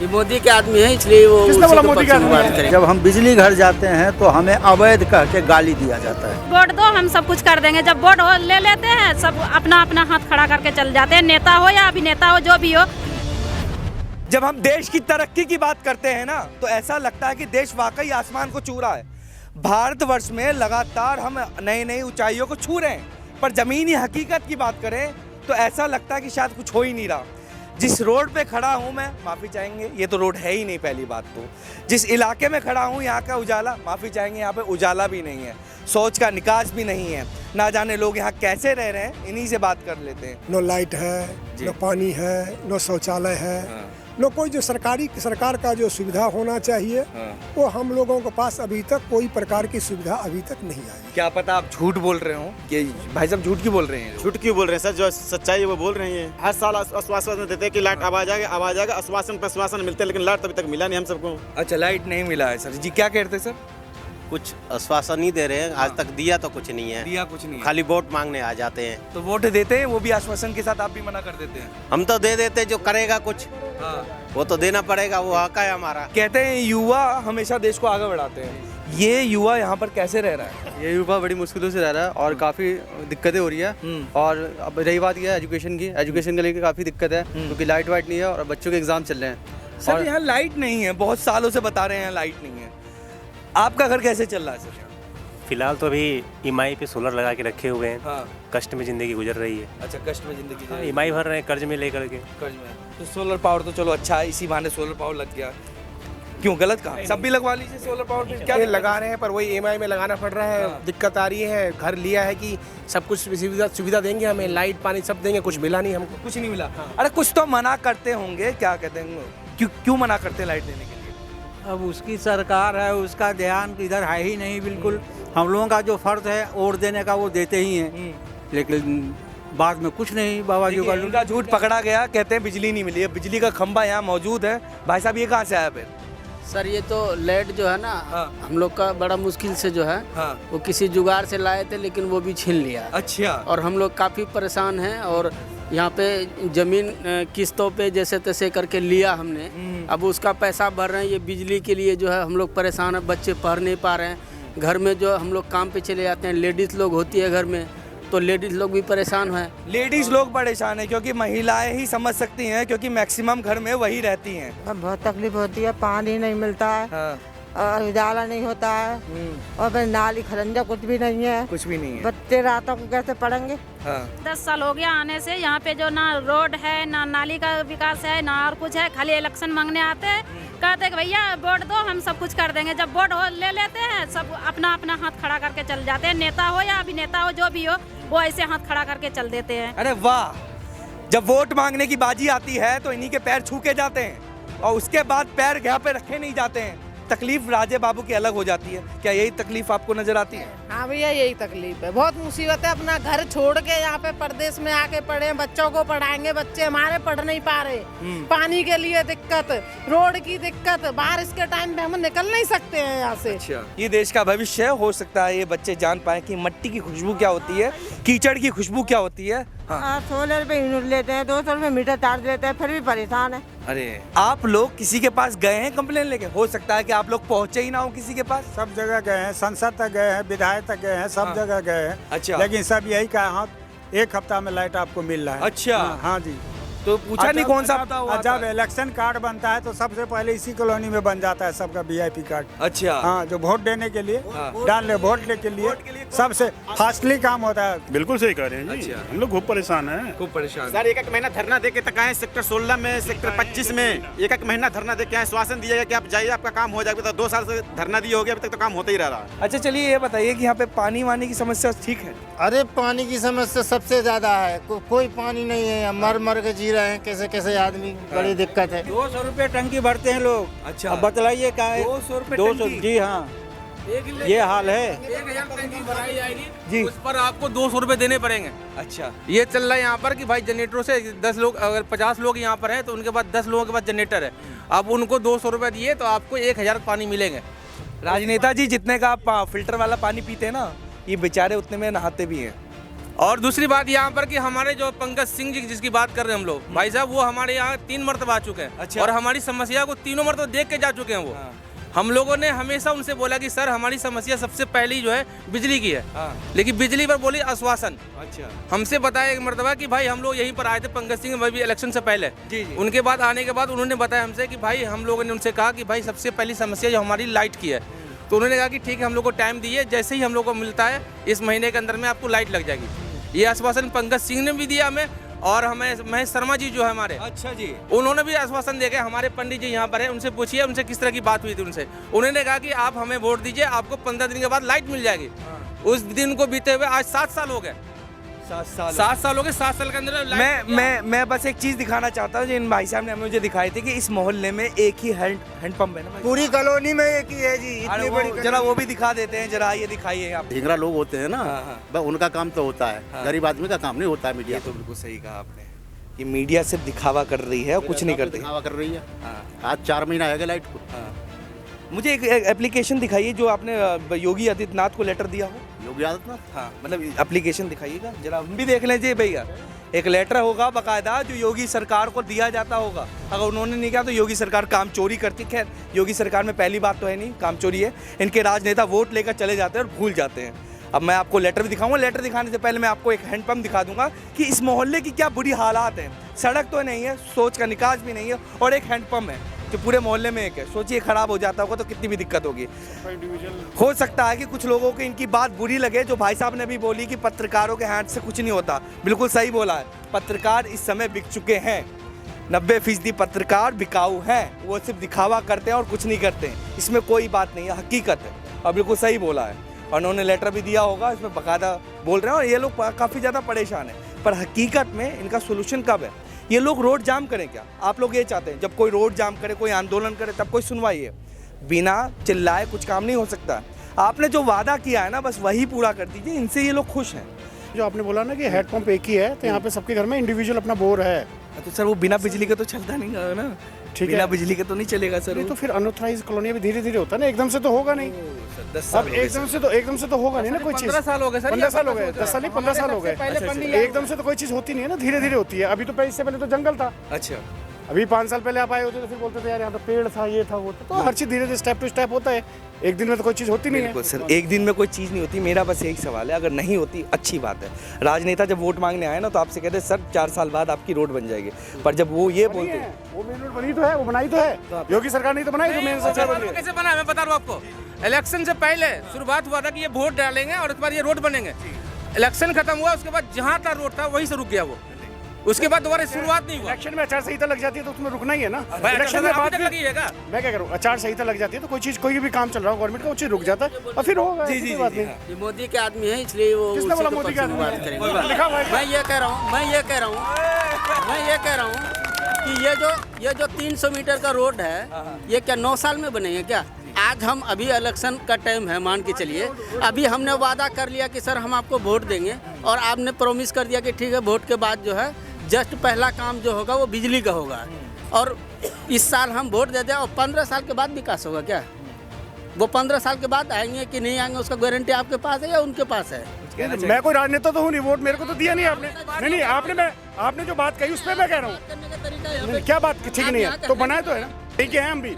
ये मोदी के आदमी है, इसलिए वो किसने बोला मोदी के आदमी है? जब हम बिजली घर जाते हैं तो हमें अवैध कह के गाली दिया जाता है। वोट दो, हम सब कुछ कर देंगे। जब वोट ले लेते हैं सब अपना अपना हाथ खड़ा करके चल जाते हैं, नेता हो या अभिनेता हो, जो भी हो। जब हम देश की तरक्की की बात करते हैं ना, तो ऐसा लगता है कि देश वाकई आसमान को छू रहा है। भारतवर्ष में लगातार हम नई नई ऊंचाइयों को छू रहे हैं, पर जमीनी हकीकत की बात करें तो ऐसा लगता है कि शायद कुछ हो ही नहीं रहा। जिस रोड पे खड़ा हूँ मैं, माफ़ी चाहेंगे, ये तो रोड है ही नहीं पहली बात तो। जिस इलाके में खड़ा हूँ यहाँ का उजाला, माफ़ी चाहेंगे, यहाँ पे उजाला भी नहीं है, सोच का निकास भी नहीं है। ना जाने लोग यहाँ कैसे रह रहे हैं, इन्हीं से बात कर लेते हैं। नो लाइट है, नो पानी है, नो शौचालय है, नो कोई जो सरकार का जो सुविधा होना चाहिए वो हम लोगों के पास अभी तक कोई प्रकार की सुविधा अभी तक नहीं आई। क्या पता आप झूठ बोल रहे हो कि भाई साहब झूठ क्यों बोल रहे हैं? झूठ क्यों बोल रहे हैं सर? जो सच्चाई है वो बोल रहे हैं। हर साल आश्वासन देते हैं कि लाइट अब आ जाएगा, आश्वासन प्रश्वासन मिलते हैं, लेकिन लाइट अभी तक मिला नहीं हम सबको। अच्छा, लाइट नहीं मिला है सर जी, क्या कहते हैं सर? कुछ आश्वासन नहीं दे रहे हैं, आज तक दिया तो कुछ नहीं है, दिया कुछ नहीं, खाली वोट मांगने आ जाते हैं। तो वोट देते हैं वो भी आश्वासन के साथ, आप भी मना कर देते हैं। हम तो दे देते, जो करेगा कुछ वो तो देना पड़ेगा, वो हक है हमारा। कहते हैं युवा हमेशा देश को आगे बढ़ाते हैं, ये युवा यहाँ पर कैसे रह रहा है? ये युवा बड़ी मुश्किलों से रह रहा है और काफ़ी दिक्कतें हो रही है। और अब रही बात यह है एजुकेशन की, एजुकेशन को लेकर काफ़ी दिक्कत है क्योंकि लाइट वाइट नहीं है और बच्चों के एग्जाम चल रहे हैं। सर यहाँ लाइट नहीं है, बहुत सालों से बता रहे हैं लाइट नहीं है। आपका घर कैसे चल रहा है सर? फिलहाल तो अभी ईएमआई पे सोलर लगा के रखे हुए हैं। हाँ। कष्ट में ज़िंदगी गुजर रही है। अच्छा, कष्ट में जिंदगी जी। ईएमआई भर रहे हैं कर्ज में लेकर के। कर्ज में तो सोलर पावर तो चलो अच्छा है, इसी बहाने सोलर पावर लग गया। क्यों, गलत कहा? सब भी लगवा लीजिए सोलर पावर पे। क्या लगा रहे हैं पर वही ईएमआई में लगाना पड़ रहा है। दिक्कत आ रही है। घर लिया है कि सब कुछ सुविधा देंगे हमें, लाइट पानी सब देंगे, कुछ मिला नहीं हमको। कुछ नहीं मिला। अरे कुछ तो मना करते होंगे, क्या कहते हैं, क्यों मना करते हैं लाइट देने के लिए? अब उसकी सरकार है, उसका ध्यान इधर है ही नहीं बिल्कुल। हम लोगों का जो फर्ज है वोट देने का वो देते ही हैं, लेकिन बाद में कुछ नहीं। बाबा जी का झूठ पकड़ा गया, कहते हैं बिजली नहीं मिली है। बिजली का खंभा यहाँ मौजूद है। भाई साहब ये कहाँ से आया फिर? सर ये तो लाइट जो है ना, हम लोग का बड़ा मुश्किल से जो है वो किसी जुगाड़ से लाए थे, लेकिन वो भी छीन लिया। अच्छा। और हम लोग काफ़ी परेशान हैं और यहाँ पे ज़मीन किस्तों पे जैसे तैसे करके लिया हमने, अब उसका पैसा भर रहे हैं। ये बिजली के लिए जो है हम लोग परेशान हैं, बच्चे पढ़ नहीं पा रहे हैं। घर में जो हम लोग काम पे चले जाते हैं, लेडीज़ लोग होती है घर में, तो लेडीज़ लोग भी परेशान हैं। लेडीज़ लोग परेशान हैं क्योंकि महिलाएं ही समझ सकती हैं, क्योंकि मैक्सिमम घर में वही रहती हैं। बहुत तकलीफ होती है, पानी नहीं मिलता है और उजाला नहीं होता है और फिर नाली खरंजा कुछ भी नहीं है, कुछ भी नहीं है। बच्चे रातों को कैसे पढ़ेंगे? 10 साल हो गया आने से, यहाँ पे जो ना रोड है, ना नाली का विकास है, ना और कुछ है। खाली इलेक्शन मांगने आते हैं, कहते हैं कि भैया वोट दो, हम सब कुछ कर देंगे। जब वोट ले लेते हैं सब अपना अपना हाथ खड़ा करके चल जाते हैं। नेता हो या अभिनेता हो, जो भी हो, वो ऐसे हाथ खड़ा करके चल देते हैं। अरे वाह, जब वोट मांगने की बाजी आती है तो इन्हीं के पैर छू के जाते हैं और उसके बाद पैर यहाँ पे रखे नहीं जाते हैं। तकलीफ राजे बाबू की अलग हो जाती है। क्या यही तकलीफ आपको नजर आती है? हाँ भैया, यही तकलीफ है। बहुत मुसीबत है। अपना घर छोड़ के यहाँ पे परदेश में आके पढ़े, बच्चों को पढ़ाएंगे, बच्चे हमारे पढ़ नहीं पा रहे। पानी के लिए दिक्कत, रोड की दिक्कत, बारिश के टाइम पे हम निकल नहीं सकते हैं यहाँ से। अच्छा। ये देश का भविष्य है, हो सकता है ये बच्चे जान पाए कि मट्टी की खुशबू क्या होती है, कीचड़ की खुशबू क्या होती है। हाँ। सोलर पे यूनिट लेते हैं, 200 रुपए मीटर चार्ज लेते हैं, फिर भी परेशान है। अरे आप लोग किसी के पास गए हैं कंप्लेन लेके? हो सकता है कि आप लोग पहुंचे ही ना हो किसी के पास। सब जगह गए हैं, संसद तक गए हैं, विधायक तक गए हैं, सब जगह गए हैं। अच्छा। लेकिन सब यही कहा, हाँ 1 हफ्ता में लाइट आपको मिल रहा है। अच्छा। हाँ जी। तो पूछा नहीं कौन सा हफ्ता हुआ? जब इलेक्शन कार्ड बनता है तो सबसे पहले इसी कॉलोनी में बन जाता है सबका VIP कार्ड। अच्छा। हाँ, जो वोट देने के लिए डालने, वोट के लिए सबसे फास्टली काम होता है। बिल्कुल सही कह रहे हैं जी। हम लोग खूब परेशान हैं। खूब परेशान सर, एक महीना धरना दे के तक आए, सेक्टर 16 में, सेक्टर 25 में एक महीना धरना दे के आए। आश्वासन दिया गया कि आप जाइए, आपका काम हो जाएगा। तो 2 साल से धरना दिए हो गया, अभी तक तो काम होता ही रह रहा है। अच्छा, चलिए ये बताइए कि यहाँ पे पानी वानी की समस्या ठीक है? अरे पानी की समस्या सबसे ज्यादा है। कोई पानी नहीं है, मर मर के जी रहे हैं कैसे कैसे आदमी, बड़ी दिक्कत है। 200 रुपए टंकी भरते हैं लोग। अच्छा। अब बतलाइए क्या है? 200 रुपए 200, जी हाँ, ये हाल है। 1000 टंकी भराई जाएगी जी, उस पर आपको 200 रुपए देने पड़ेंगे। अच्छा। ये चल रहा है यहाँ पर कि भाई जनरेटरों से 10 लोग, अगर 50 लोग यहाँ पर हैं तो उनके पास 10 लोगों के पास जनरेटर है। अब उनको 200 रुपए दिए तो आपको 1000 पानी मिलेंगे। राजनेता जी जितने का आप फिल्टर वाला पानी पीते हैं ना, ये बेचारे उतने में नहाते भी हैं और दूसरी बात यहाँ पर कि हमारे जो पंकज सिंह जी जिसकी बात कर रहे हैं हम लोग, भाई साहब वो हमारे यहाँ 3 मरतबा आ चुके हैं। अच्छा। और हमारी समस्या को तीनों मरतबा देख के जा चुके हैं वो। हम लोगों ने हमेशा उनसे बोला कि सर हमारी समस्या सबसे पहली जो है बिजली की है, लेकिन बिजली पर बोली आश्वासन। अच्छा। हमसे बताया एक मरतबा कि भाई हम लोग यहीं पर आए थे पंकज सिंह भी इलेक्शन से पहले। जी जी। उनके बाद आने के बाद उन्होंने बताया हमसे कि भाई हम लोगों ने उनसे कहा कि भाई सबसे पहली समस्या जो हमारी लाइट की है, तो उन्होंने कहा कि ठीक है हम लोग को टाइम दिए, जैसे ही हम लोग को मिलता है इस महीने के अंदर में आपको लाइट लग जाएगी। ये आश्वासन पंकज सिंह ने भी दिया हमें, और हमें महेश शर्मा जी जो है हमारे, अच्छा जी, उन्होंने भी आश्वासन देके, हमारे पंडित जी यहाँ पर है, उनसे पूछिए उनसे किस तरह की बात हुई थी उनसे। उन्होंने कहा कि आप हमें वोट दीजिए, आपको 15 दिन के बाद लाइट मिल जाएगी। उस दिन को बीते हुए आज 7 साल हो गए। 7 साल 7 साल हो गए। 7 साल के अंदर मैं बस एक चीज दिखाना चाहता हूँ जो इन भाई साहब ने मुझे दिखाई थी कि इस मोहल्ले में एक ही हैंड पंप है ना भाई? पूरी कॉलोनी में एक ही है जी, इतनी बड़ी जरा वो भी दिखा देते हैं, जरा ये दिखाइए आप। ढींगरा लोग होते हैं ना, बस उनका काम तो होता है, गरीब आदमी का काम नहीं होता है मीडिया। तो बिल्कुल सही कहा आपने, ये मीडिया सिर्फ दिखावा कर रही है और कुछ नहीं करती। दिखावा कर रही है। आज 4 महीना आएगा लाइट को। मुझे एक एप्लीकेशन दिखाइए जो आपने योगी आदित्यनाथ को लेटर दिया हो। योगी आदित्यनाथ? हाँ, मतलब एप्लीकेशन दिखाइएगा जरा, हम भी देख लीजिए भैया। एक लेटर होगा बाकायदा जो योगी सरकार को दिया जाता होगा। अगर उन्होंने नहीं किया तो योगी सरकार काम चोरी करती। खैर योगी सरकार में पहली बात तो है नहीं काम चोरी है, इनके राजनेता वोट लेकर चले जाते हैं और भूल जाते हैं। अब मैं आपको लेटर भी दिखाऊंगा, लेटर दिखाने से पहले मैं आपको एक हैंडपंप दिखा दूंगा कि इस मोहल्ले की क्या बुरी हालात हैं। सड़क तो नहीं है, सोच का निकास भी नहीं है, और एक हैंडपंप है जो पूरे मोहल्ले में एक है। सोचिए खराब हो जाता होगा तो कितनी भी दिक्कत होगी। हो सकता है कि कुछ लोगों को इनकी बात बुरी लगे, जो भाई साहब ने भी बोली कि पत्रकारों के हाथ से कुछ नहीं होता। बिल्कुल सही बोला है, पत्रकार इस समय बिक चुके हैं। 90% पत्रकार बिकाऊ हैं, वो सिर्फ दिखावा करते हैं और कुछ नहीं करते हैं। इसमें कोई बात नहीं है, हकीकत है, और बिल्कुल सही बोला है। और उन्होंने लेटर भी दिया होगा, इसमें बाकायदा बोल रहे हैं, और ये लोग काफ़ी ज़्यादा परेशान हैं। पर हकीकत में इनका सोल्यूशन कब है? ये लोग रोड जाम करें क्या? आप लोग ये चाहते हैं जब कोई रोड जाम करे, कोई आंदोलन करे, तब कोई सुनवाई है? बिना चिल्लाए कुछ काम नहीं हो सकता। आपने जो वादा किया है ना, बस वही पूरा कर दीजिए, इनसे ये लोग खुश हैं। जो आपने बोला ना कि हैंडपंप एक ही है, तो यहाँ पे सबके घर में इंडिविजुअल अपना बोर है। तो सर वो बिना बिजली के तो चलता नहीं है ना, ठीक है, बिना बिजली के तो नहीं चलेगा सर। तो फिर अनऑथराइज्ड कॉलोनी में धीरे धीरे होता है ना, एकदम से तो होगा नहीं। अब एकदम से तो होगा नहीं ना कोई चीज। 15 साल हो गए सर, 15 साल हो गए, 10 साल नहीं 15 साल हो गए। एकदम से तो कोई चीज होती नहीं है ना, धीरे धीरे होती है। अभी तो इससे पहले तो जंगल था। अच्छा, अभी 5 साल पहले आप आए होते तो फिर बोलते थे यार यहाँ तो पेड़ था, ये था, वो था। तो हर चीज धीरे धीरे स्टेप टू स्टेप होता है, एक दिन में तो कोई चीज होती नहीं है। सर एक दिन में कोई चीज़ नहीं होती। मेरा बस यही सवाल है, अगर नहीं होती अच्छी बात है। राजनेता जब वोट मांगने आए ना तो आपसे कहते सर 4 साल बाद आपकी रोड बन जाएगी, पर जब वो ये बोलते हैं वो मेन रोड बनी तो है, वो बनाई तो है, योगी सरकार ने तो बनाई जो मेन सच्चा बन कैसे बना मैं बता रहा हूँ आपको। इलेक्शन से पहले शुरुआत हुआ था कि ये वोट डालेंगे और उसके बाद ये रोड बनेंगे। इलेक्शन खत्म हुआ, उसके बाद जहाँ था रोड था वहीं से रुक गया वो, उसके बाद दोबारा शुरुआत नहीं हुआ। इलेक्शन में आचार संहिता लग जाती है तो उसमें रुकना ही है ना। इलेक्शन में बात लगी है क्या? मैं क्या करूँ, आचार संहिता लग जाती है तो कोई चीज, कोई भी काम चल रहा हो गवर्नमेंट का, वो चीज रुक जाता है और फिर होगा। जी बात नहीं। ये मोदी के आदमी है, इसलिए वो किसने बोला मोदी के आदमी है? मैं ये कह रहा हूँ कि ये जो 300 मीटर का रोड है, ये क्या 9 साल में बनेंगे क्या? आज हम अभी इलेक्शन का टाइम है, मान के चलिए, अभी हमने वादा कर लिया कि सर हम आपको वोट देंगे, और आपने प्रॉमिस कर दिया कि ठीक है वोट के बाद जो है जस्ट पहला काम जो होगा वो बिजली का होगा, और इस साल हम वोट दे दें और 15 साल के बाद विकास होगा क्या? वो 15 साल के बाद आएंगे कि नहीं आएंगे उसका गारंटी आपके पास है या उनके पास है? मैं कोई राजनेता तो हूँ नहीं, वोट मेरे को तो दिया नहीं आपने। नहीं आपने जो बात कही उस पर मैं कह रहा हूँ, क्या बात ठीक नहीं है तो बनाए तो है ना, ठीक है। हम भी,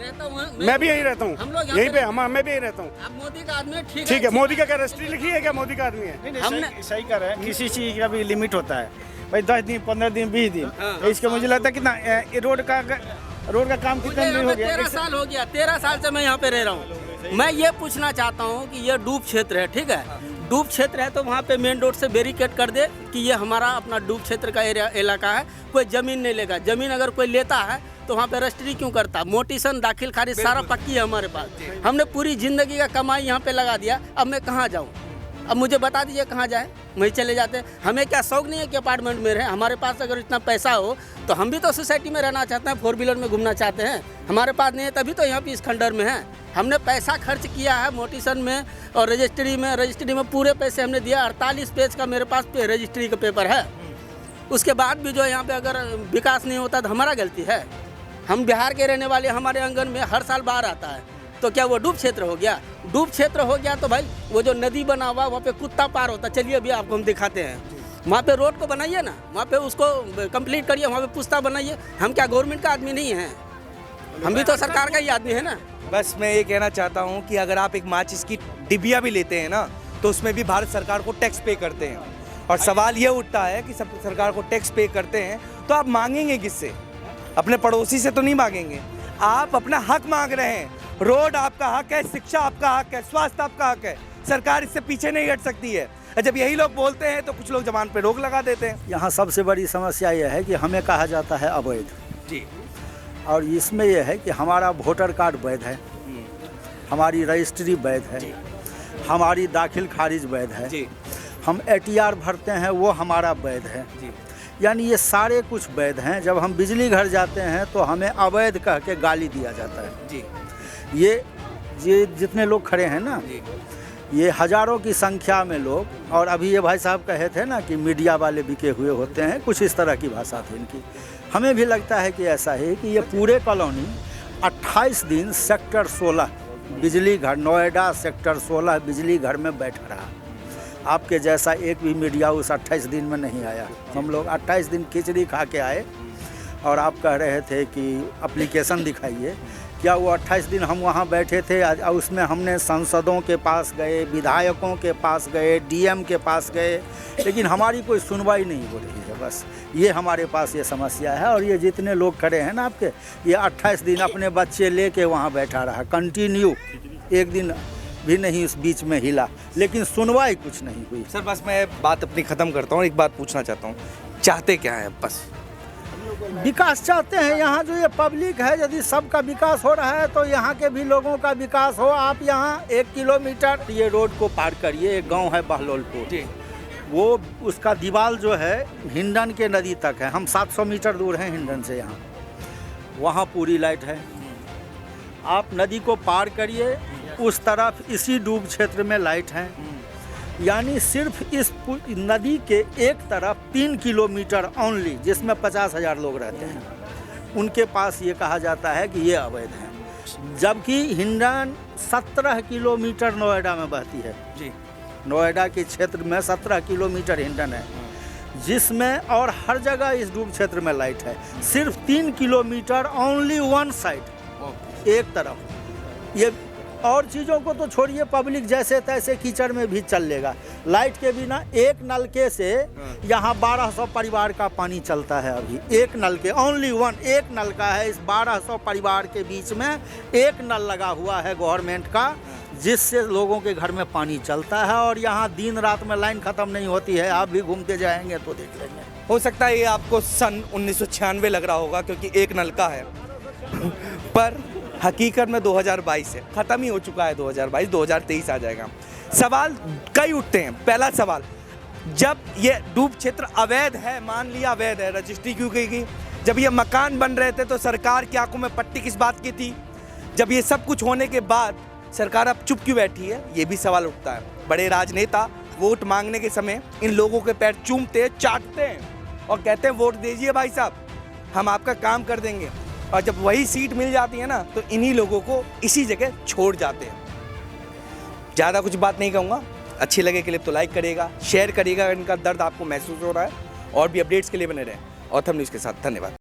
मैं भी यहीं रहता हूँ, यहीं पे मैं भी यहीं रहता हूँ। मोदी का आदमी ठीक है, मोदी का क्या रजिस्ट्री लिखी है क्या? मोदी का आदमी है। हमने सही कर रहे हैं, किसी चीज का भी लिमिट होता है भाई, 10 दिन 15 दिन 20 दिन। इसका मुझे लगता है कितना रोड का काम कितना दिन हो गया? 13 साल हो गया, 13 साल से मैं यहाँ पे रह रहा हूँ। मैं ये पूछना चाहता हूँ कि ये डूब क्षेत्र है, ठीक है, डूब क्षेत्र है तो वहाँ पे मेन रोड से बैरिकेड कर दे कि ये हमारा अपना डूब क्षेत्र का एरिया इलाका है, कोई ज़मीन नहीं लेगा। ज़मीन अगर कोई लेता है तो वहाँ पे रजिस्ट्री क्यों करता? मोटिसन दाखिल खारिज सारा पक्की है हमारे पास। हमने पूरी ज़िंदगी का कमाई यहाँ पे लगा दिया, अब मैं कहाँ जाऊँ? अब मुझे बता दीजिए कहाँ जाए, वहीं चले जाते हैं। हमें क्या शौक नहीं है कि अपार्टमेंट में रहें? हमारे पास अगर इतना पैसा हो तो हम भी तो सोसाइटी में रहना चाहते हैं, 4 व्हीलर में घूमना चाहते हैं। हमारे पास नहीं है तभी तो यहाँ पे इस खंडर में है। हमने पैसा खर्च किया है मोटिसन में और रजिस्ट्री में पूरे पैसे हमने दिया। 48 पेज का मेरे पास रजिस्ट्री का पेपर है। उसके बाद भी जो यहाँ पे अगर विकास नहीं होता तो हमारा गलती है। हम बिहार के रहने वाले, हमारे आंगन में हर साल बाढ़ आता है, तो क्या वो डूब क्षेत्र हो गया? डूब क्षेत्र हो गया तो भाई वो जो नदी बना हुआ वहाँ पे कुत्ता पार होता। चलिए अभी आपको हम दिखाते हैं, वहाँ पे रोड को बनाइए ना, वहाँ पे उसको कंप्लीट करिए, वहाँ पे पुस्ता बनाइए। हम क्या गवर्नमेंट का आदमी नहीं हैं, हम भी तो सरकार का ही आदमी है ना। बस मैं ये कहना चाहता हूँ कि अगर आप एक माचिस की डिबिया भी लेते हैं ना, तो उसमें भी भारत सरकार को टैक्स पे करते हैं। और सवाल ये उठता है कि सब सरकार को टैक्स पे करते हैं तो आप मांगेंगे किससे? अपने पड़ोसी से तो नहीं मांगेंगे। आप अपना हक मांग रहे हैं। रोड आपका हक है, शिक्षा आपका हक है, स्वास्थ्य आपका हक है। सरकार इससे पीछे नहीं हट सकती है। जब यही लोग बोलते हैं तो कुछ लोग जबान पे रोक लगा देते हैं। यहाँ सबसे बड़ी समस्या यह है कि हमें कहा जाता है अवैध जी, और इसमें यह है कि हमारा वोटर कार्ड वैध है, हमारी रजिस्ट्री वैध है, हमारी दाखिल खारिज वैध है जी, हम ATR भरते हैं वो हमारा वैध है जी। यानी ये सारे कुछ वैध हैं। जब हम बिजली घर जाते हैं तो हमें अवैध कह के गाली दिया जाता है जी। ये जितने लोग खड़े हैं ना, ये हज़ारों की संख्या में लोग, और अभी ये भाई साहब कहे थे ना कि मीडिया वाले बिके हुए होते हैं, कुछ इस तरह की भाषा थी इनकी। हमें भी लगता है कि ऐसा है कि ये पूरे कॉलोनी 28 दिन सेक्टर 16 बिजली घर, नोएडा सेक्टर 16 बिजली घर में बैठा रहा। आपके जैसा एक भी मीडिया उस 28 दिन में नहीं आया। हम लोग 28 दिन खिचड़ी खा के आए और आप कह रहे थे कि एप्लीकेशन दिखाइए। क्या वो 28 दिन हम वहाँ बैठे थे? उसमें हमने सांसदों के पास गए, विधायकों के पास गए, DM के पास गए, लेकिन हमारी कोई सुनवाई नहीं हो रही है। बस ये हमारे पास ये समस्या है। और ये जितने लोग खड़े हैं ना आपके, ये 28 दिन अपने बच्चे लेके वहाँ बैठा रहा कंटिन्यू, एक दिन भी नहीं उस बीच में हिला, लेकिन सुनवाई कुछ नहीं हुई। सर बस मैं बात अपनी ख़त्म करता हूँ। एक बात पूछना चाहता हूँ, चाहते क्या है? बस विकास चाहते हैं। यहाँ जो ये पब्लिक है, यदि सबका विकास हो रहा है तो यहाँ के भी लोगों का विकास हो। आप यहाँ 1 किलोमीटर ये रोड को पार करिए, एक गांव है बहलोलपुर, वो उसका दीवाल जो है हिंडन के नदी तक है। हम 700 मीटर दूर हैं हिंडन से। यहाँ वहाँ पूरी लाइट है। आप नदी को पार करिए, उस तरफ इसी डूब क्षेत्र में लाइट है। यानी सिर्फ इस नदी के एक तरफ 3 किलोमीटर ओनली, जिसमें 50,000 लोग रहते हैं, उनके पास ये कहा जाता है कि ये अवैध है। जबकि हिंडन 17 किलोमीटर नोएडा में बहती है जी। नोएडा के क्षेत्र में 17 किलोमीटर हिंडन है, जिसमें और हर जगह इस डूब क्षेत्र में लाइट है। सिर्फ 3 किलोमीटर ओनली वन साइड, एक तरफ। ये और चीज़ों को तो छोड़िए, पब्लिक जैसे तैसे कीचड़ में भी चल लेगा। लाइट के बिना एक नलके से यहाँ 1200 परिवार का पानी चलता है। अभी एक नलके, ओनली वन, एक नलका है। इस 1200 परिवार के बीच में एक नल लगा हुआ है गवर्नमेंट का, जिससे लोगों के घर में पानी चलता है। और यहाँ दिन रात में लाइन ख़त्म नहीं होती है। आप भी घूमते जाएंगे तो देख लेंगे। हो सकता है ये आपको सन 1996 लग रहा होगा क्योंकि एक नलका है, पर हकीकत में 2022 है, ख़त्म ही हो चुका है 2022, 2023 आ जाएगा। सवाल कई उठते हैं। पहला सवाल, जब ये डूब क्षेत्र अवैध है, मान लिया अवैध है, रजिस्ट्री क्यों की गई? जब ये मकान बन रहे थे तो सरकार की आंखों में पट्टी किस बात की थी? जब ये सब कुछ होने के बाद सरकार अब चुप क्यों बैठी है? ये भी सवाल उठता है। बड़े राजनेता वोट मांगने के समय इन लोगों के पैर चूमते, चाटते हैं और कहते हैं वोट दीजिए भाई साहब, हम आपका काम कर देंगे। और जब वही सीट मिल जाती है ना, तो इन्हीं लोगों को इसी जगह छोड़ जाते हैं। ज़्यादा कुछ बात नहीं कहूँगा। अच्छी लगे क्लिप तो लाइक करिएगा, शेयर करिएगा, इनका दर्द आपको महसूस हो रहा है। और भी अपडेट्स के लिए बने रहें ऑथम न्यूज़ के साथ। धन्यवाद।